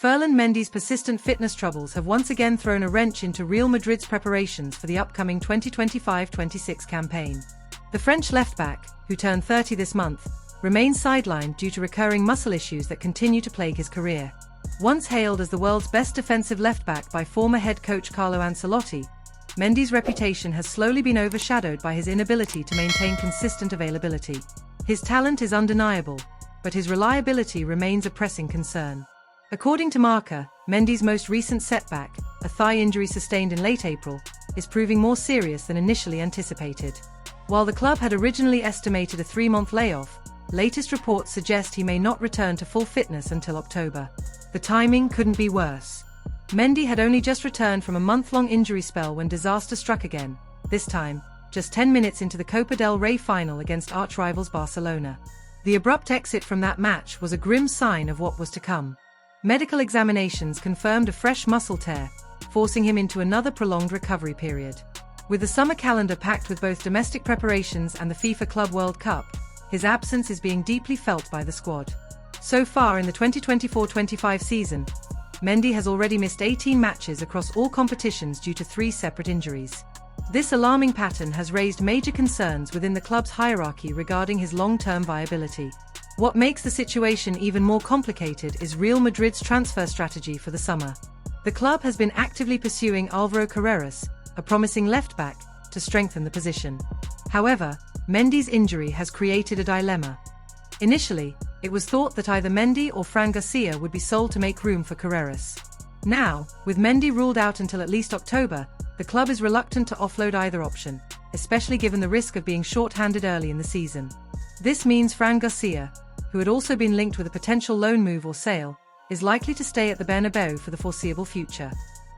Ferland Mendy's persistent fitness troubles have once again thrown a wrench into Real Madrid's preparations for the upcoming 2025-26 campaign. The French left-back, who turned 30 this month, remains sidelined due to recurring muscle issues that continue to plague his career. Once hailed as the world's best defensive left-back by former head coach Carlo Ancelotti, Mendy's reputation has slowly been overshadowed by his inability to maintain consistent availability. His talent is undeniable, but his reliability remains a pressing concern. According to Marca, Mendy's most recent setback, a thigh injury sustained in late April, is proving more serious than initially anticipated. While the club had originally estimated a 3-month layoff, latest reports suggest he may not return to full fitness until October. The timing couldn't be worse. Mendy had only just returned from a month-long injury spell when disaster struck again, this time, just 10 minutes into the Copa del Rey final against arch-rivals Barcelona. The abrupt exit from that match was a grim sign of what was to come. Medical examinations confirmed a fresh muscle tear, forcing him into another prolonged recovery period. With the summer calendar packed with both domestic preparations and the FIFA Club World Cup, his absence is being deeply felt by the squad. So far in the 2024-25 season, Mendy has already missed 18 matches across all competitions due to 3 separate injuries. This alarming pattern has raised major concerns within the club's hierarchy regarding his long-term viability. What makes the situation even more complicated is Real Madrid's transfer strategy for the summer. The club has been actively pursuing Álvaro Carreras, a promising left-back, to strengthen the position. However, Mendy's injury has created a dilemma. Initially, it was thought that either Mendy or Fran García would be sold to make room for Carreras. Now, with Mendy ruled out until at least October, the club is reluctant to offload either option, especially given the risk of being short-handed early in the season. This means Fran García, who had also been linked with a potential loan move or sale, is likely to stay at the Bernabeu for the foreseeable future.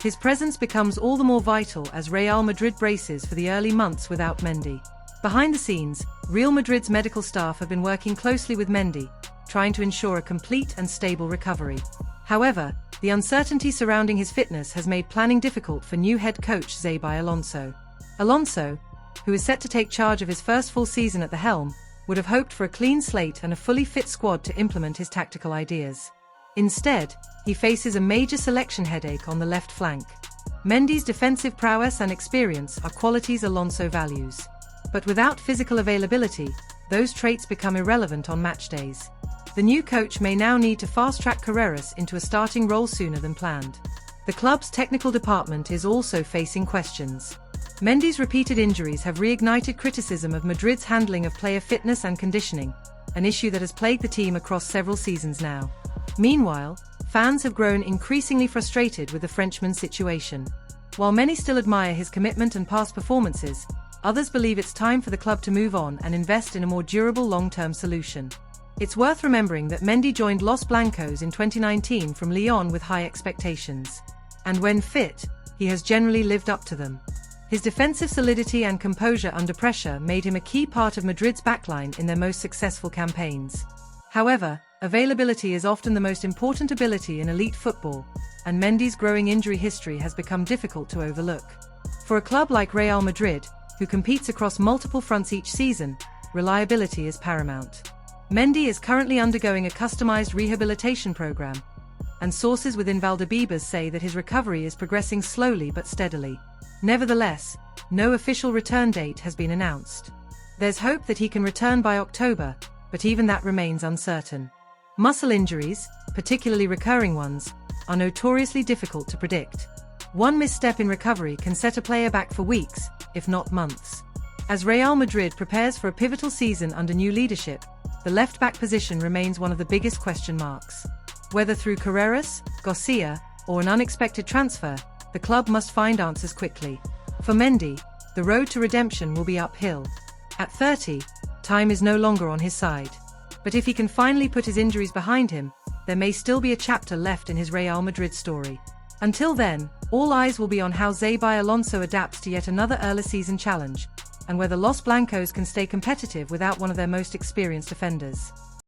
His presence becomes all the more vital as Real Madrid braces for the early months without Mendy. Behind the scenes, Real Madrid's medical staff have been working closely with Mendy, trying to ensure a complete and stable recovery. However, the uncertainty surrounding his fitness has made planning difficult for new head coach Xabi Alonso. Alonso, who is set to take charge of his first full season at the helm, would have hoped for a clean slate and a fully fit squad to implement his tactical ideas. Instead, he faces a major selection headache on the left flank. Mendy's defensive prowess and experience are qualities Alonso values. But without physical availability, those traits become irrelevant on match days. The new coach may now need to fast-track Carreras into a starting role sooner than planned. The club's technical department is also facing questions. Mendy's repeated injuries have reignited criticism of Madrid's handling of player fitness and conditioning, an issue that has plagued the team across several seasons now. Meanwhile, fans have grown increasingly frustrated with the Frenchman's situation. While many still admire his commitment and past performances, others believe it's time for the club to move on and invest in a more durable long-term solution. It's worth remembering that Mendy joined Los Blancos in 2019 from Lyon with high expectations. And when fit, he has generally lived up to them. His defensive solidity and composure under pressure made him a key part of Madrid's backline in their most successful campaigns. However, availability is often the most important ability in elite football, and Mendy's growing injury history has become difficult to overlook. For a club like Real Madrid, who competes across multiple fronts each season, reliability is paramount. Mendy is currently undergoing a customized rehabilitation program, and sources within Valdebebas say that his recovery is progressing slowly but steadily. Nevertheless, no official return date has been announced. There's hope that he can return by October, but even that remains uncertain. Muscle injuries, particularly recurring ones, are notoriously difficult to predict. One misstep in recovery can set a player back for weeks, if not months. As Real Madrid prepares for a pivotal season under new leadership, the left-back position remains one of the biggest question marks. Whether through Carreras, García, or an unexpected transfer, the club must find answers quickly. For Mendy, the road to redemption will be uphill. At 30, time is no longer on his side. But if he can finally put his injuries behind him, there may still be a chapter left in his Real Madrid story. Until then, all eyes will be on how Xabi Alonso adapts to yet another early season challenge, and whether Los Blancos can stay competitive without one of their most experienced defenders.